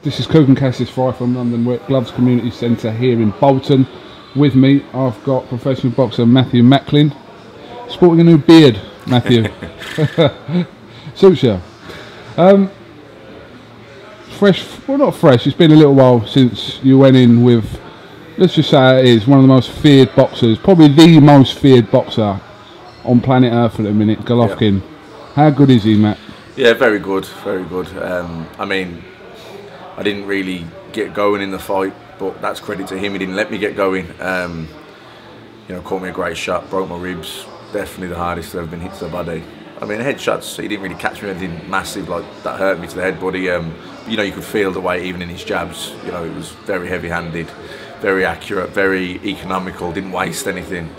This is KUGAN CASSIUS 5 from London. We're at Gloves Community Centre here in Bolton. With me, I've got professional boxer Matthew Macklin. Sporting a new beard, Matthew. Suits you. Fresh, well not fresh, it's been a little while since you went in with, let's just say it is, one of the most feared boxers, probably the most feared boxer on planet Earth at the minute, Golovkin. Yeah. How good is he, Matt? Yeah, very good, very good. I mean, I didn't really get going in the fight, but that's credit to him. He didn't let me get going. You know, caught me a great shot, broke my ribs. Definitely the hardest I've ever been hit to the body. I mean, headshots, he didn't really catch me anything massive like that hurt me to the head, but he, you know, you could feel the weight even in his jabs. You know, it was very heavy-handed, very accurate, very economical, didn't waste anything.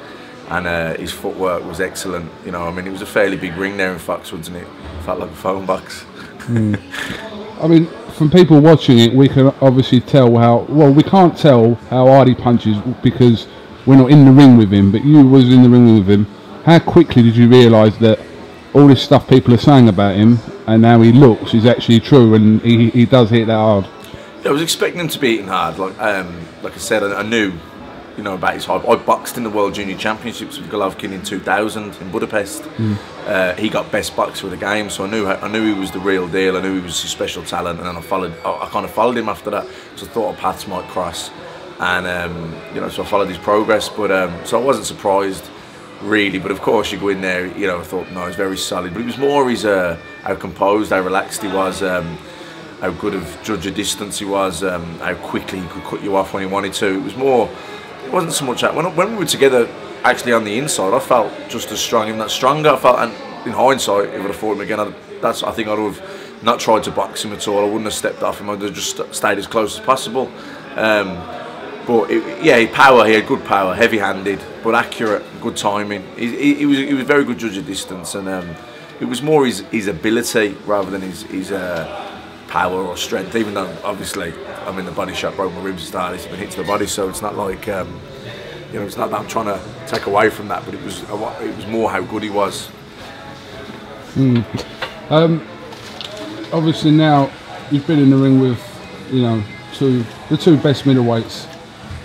And his footwork was excellent. You know, I mean, it was a fairly big ring there in Foxwoods, and it felt like a phone box. I mean, from people watching it, we can obviously tell how, well, we can't tell how hard he punches because we're not in the ring with him, but you was in the ring with him. How quickly did you realise that all this stuff people are saying about him and how he looks is actually true, and he does hit that hard? Yeah, I was expecting him to be hitting hard. Like I said, I knew, you know, about his hype. I boxed in the World Junior Championships with Golovkin in 2000 in Budapest. He got best boxer of the game, so I knew he was the real deal. I knew he was a special talent, and then I kind of followed him after that, so I thought our paths might cross, and you know, so I followed his progress. But so I wasn't surprised really. But of course, you go in there, you know, I thought no, he's very solid. But it was more his how composed, how relaxed he was. How good of judge of distance he was. How quickly he could cut you off when he wanted to. It was more. It wasn't so much that. When we were together, actually on the inside, I felt just as strong, even that stronger. I felt, and in hindsight, if I'd have fought him again, I think I'd have not tried to box him at all. I wouldn't have stepped off him. I'd have just stayed as close as possible. But yeah, he had good power, heavy-handed, but accurate, good timing. He was a very good judge of distance, and it was more his ability rather than his power or strength. Even though obviously, I mean, the body shot broke my ribs and started. It's been hit to the body, so it's not like you know, it's not that I'm trying to take away from that. But it was more how good he was. Obviously now you've been in the ring with, you know, the two best middleweights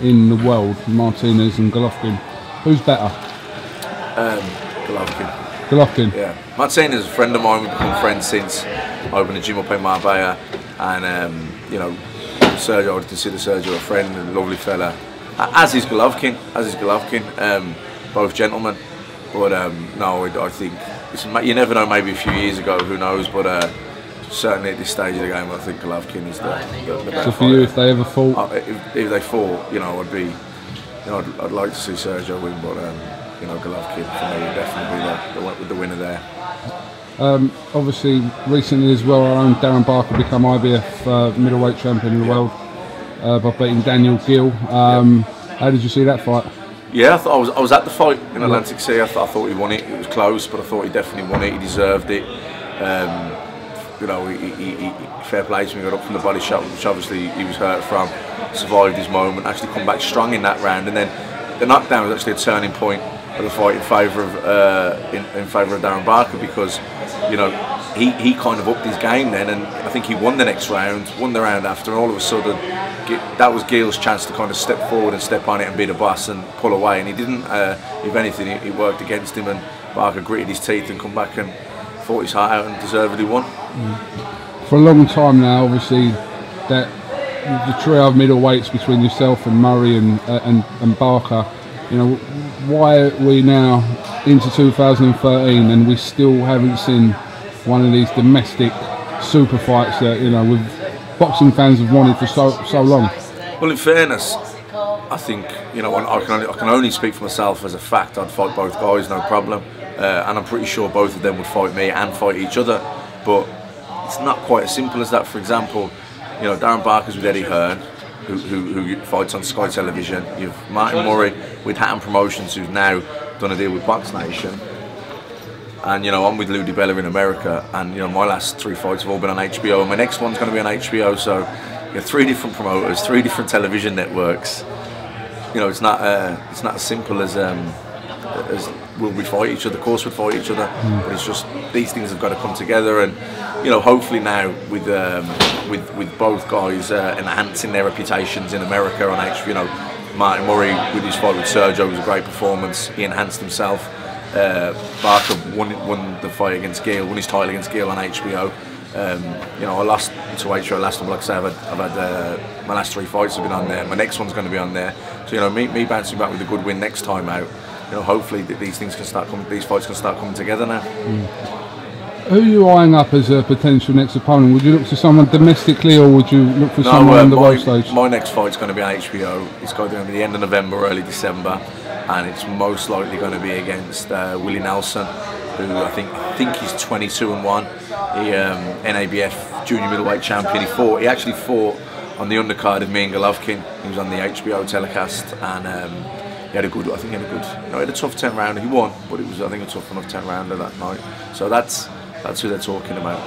in the world, Martinez and Golovkin. Who's better? Golovkin. Golovkin. Yeah, Martinez is a friend of mine. We've become friends since I opened a gym up in Marbella, and you know, Sergio, I would consider Sergio a friend and a lovely fella. As is Golovkin. Both gentlemen. But no, I think you never know. Maybe a few years ago, who knows? But certainly at this stage of the game, I think Golovkin is the better. So for you, if they ever fought, if they fought, you know, I'd like to see Sergio win, but you know, Golovkin for me would definitely be the winner there. Obviously, recently as well, our own Darren Barker become IBF middleweight champion of the world by beating Daniel Gill. How did you see that fight? Yeah, I was at the fight in Atlantic City. I thought he won it. It was close, but I thought he definitely won it. He deserved it. You know, he fair play to him. Got up from the body shot, which obviously he was hurt from. Survived his moment. Actually come back strong in that round, and then the knockdown was actually a turning point of the fight in favour of Darren Barker, because you know he kind of upped his game then, and I think he won the next round, won the round after, and all of a sudden that was Gill's chance to kind of step forward and step on it and be the boss and pull away, and he didn't. If anything, it worked against him, and Barker gritted his teeth and come back and fought his heart out and deservedly won. For a long time now, obviously, that the trio of middleweights between yourself and Murray and Barker, you know, why are we now into 2013 and we still haven't seen one of these domestic super fights that, you know, with boxing fans have wanted for so long? Well, in fairness, I think, you know, I can only speak for myself. As a fact, I'd fight both guys, no problem, and I'm pretty sure both of them would fight me and fight each other. But it's not quite as simple as that. For example, you know, Darren Barker's with Eddie Hearn, who fights on Sky Television. You've Martin Murray with Hatton Promotions, who's now done a deal with Box Nation. And you know, I'm with Lou DiBella in America, and you know, my last 3 fights have all been on HBO, and my next one's going to be on HBO. So you have 3 different promoters, 3 different television networks. You know, it's not as simple as will we fight each other? Of course we'd fight each other, but it's just these things have got to come together, and you know, hopefully now with both guys enhancing their reputations in America on HBO, you know, Martin Murray with his fight with Sergio was a great performance. He enhanced himself. Barker won the fight against Gil, won his title against Gil on HBO. You know, I lost to HBO last time. Like I say, I've had my last 3 fights have been on there. My next one's going to be on there. So you know, me bouncing back with a good win next time out. You know, hopefully these things can start coming. These fights can start coming together now. Who are you eyeing up as a potential next opponent? Would you look to someone domestically, or would you look for someone on the world stage? My next fight's going to be on HBO. It's going to be the end of November, early December, and it's most likely going to be against Willie Nelson, who I think he's 22-1. He NABF junior middleweight champion. He actually fought on the undercard of me and Golovkin. He was on the HBO telecast, and he had a good. He had a tough 10 rounder. He won, but it was, I think, a tough enough 10 rounder that night. So that's who they're talking about.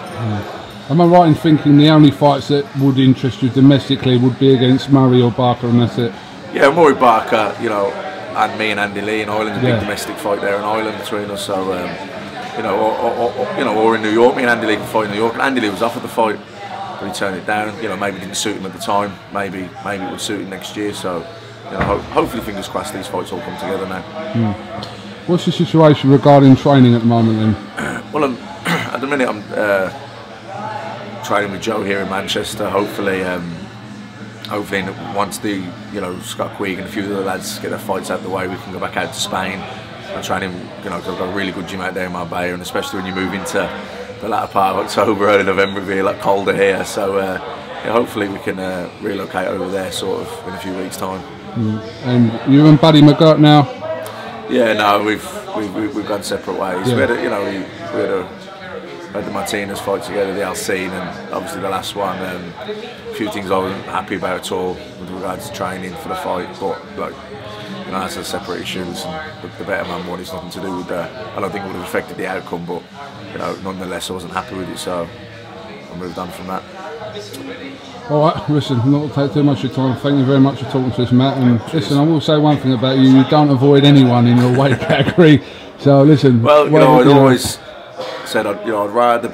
Am I right in thinking the only fights that would interest you domestically would be against Murray or Barker, and that's it? Yeah, Murray, Barker, you know, and me and Andy Lee in Ireland, a big domestic fight there in Ireland between us. So you know, or in New York, me and Andy Lee can fight in New York. Andy Lee was offered the fight, but he turned it down. You know, maybe it didn't suit him at the time. Maybe it would suit him next year. So you know, hopefully, fingers crossed, these fights all come together now. What's the situation regarding training at the moment then? Well, at the minute I'm training with Joe here in Manchester. Hopefully once Scott Quigg and a few of the lads get their fights out of the way, we can go back out to Spain and train him. You know, 'cause I've got a really good gym out there in Marbella, and especially when you move into the latter part of October, early November, it'll be a lot colder here. So hopefully we can relocate over there sort of in a few weeks' time. And you and Buddy McGirt now? Yeah, no, we've gone separate ways. Yeah. We had the Martinez fight together, the Alcine, and obviously the last one. A few things I wasn't happy about at all with regards to training for the fight, but like, you know, that's a separate issues. And the better man won. It's nothing to do with that. I don't think it would have affected the outcome, but you know, nonetheless, I wasn't happy with it, so I moved on from that. Alright, listen, I'm not going to take too much of your time. Thank you very much for talking to us, Matt. And listen, I will say one thing about you: you don't avoid anyone in your weight category. So listen. Well, you know, I'd always said I'd rather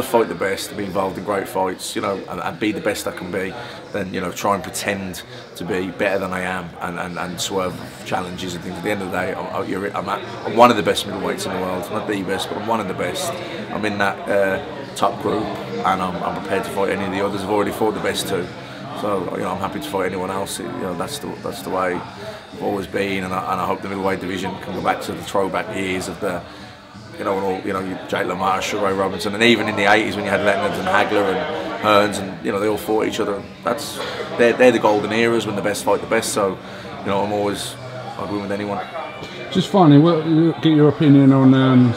fight the best and be involved in great fights, you know, and be the best I can be, than, you know, try and pretend to be better than I am and swerve challenges and things. At the end of the day, I'm one of the best middleweights in the world. Not the best, but I'm one of the best. I'm in that top group, and I'm prepared to fight any of the others. I've already fought the best too, so you know, I'm happy to fight anyone else. You know, that's the way I've always been, and I hope the middleweight division can go back to the throwback years of the, you know, and all, you know, Jake LaMotta, Sugar Ray Robinson, and even in the 80s when you had Leonard and Hagler and Hearns, and you know, they all fought each other. They're the golden eras when the best fight the best. So you know, I'd win with anyone. Just finally, get your opinion on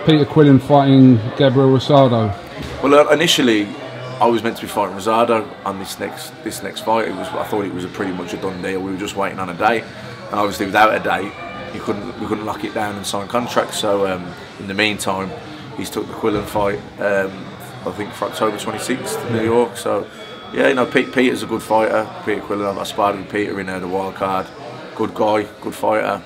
Peter Quillin fighting Gabriel Rosado. Well, initially I was meant to be fighting Rosado on this next fight. I thought it was pretty much a done deal. We were just waiting on a date, and obviously without a date, we couldn't lock it down and sign contracts. So in the meantime, he's took the Quillin fight, I think for October 26th in New York. So yeah, you know, Peter's a good fighter. Peter Quillin, I sparred with Peter in the wild card. Good guy, good fighter.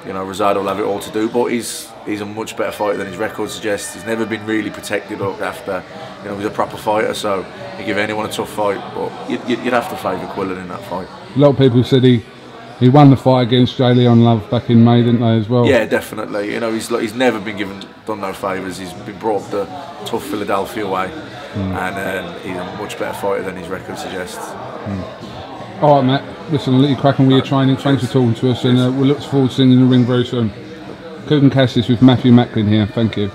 You know, Rosado will have it all to do, but he's a much better fighter than his record suggests. He's never been really protected up after. You know, he's a proper fighter, so he give anyone a tough fight. But you'd have to favour Quillin in that fight. A lot of people said he won the fight against J. Leon Love back in May, didn't they, as well? Yeah, definitely. You know, he's never been done no favours. He's been brought up the tough Philadelphia way, and he's a much better fighter than his record suggests. All right, Matt. Listen, I'll let you crack on with your training. Thanks for talking to us, and we'll look forward to seeing you in the ring very soon. KUGAN CASSIUS with Matthew Macklin here. Thank you.